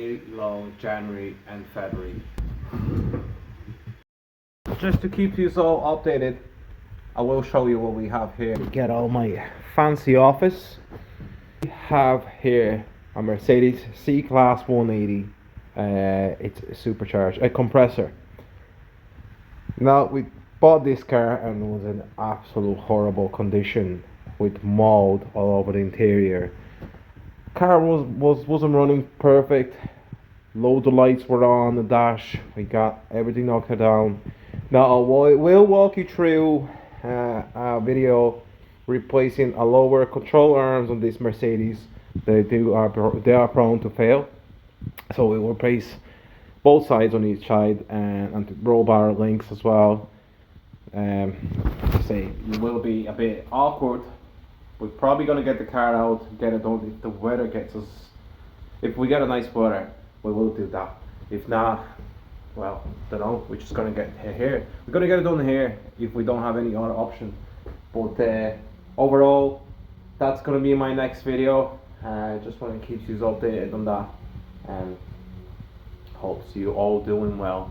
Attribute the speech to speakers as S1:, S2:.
S1: really long January and February. Just to keep you all updated, I will show you what we have here. Get all my fancy office. We have here a Mercedes C-Class 180. It's supercharged, a compressor. Now we bought this car and it was in absolute horrible condition with mold all over the interior. Car wasn't running perfect. Loads of lights were on the dash. We got everything knocked down. Now I will walk you through a video replacing a lower control arms on this Mercedes. They are prone to fail, so we will replace both sides on each side and roll bar links as well. Say it will be a bit awkward. We're probably gonna get the car out, get it done. If the weather gets us, if we get a nice weather, we will do that. If not, well, don't know. We're just gonna get here. We're gonna get it done here if we don't have any other option. But overall, that's gonna be my next video. Just want to keep you updated on that, and hope you all doing well.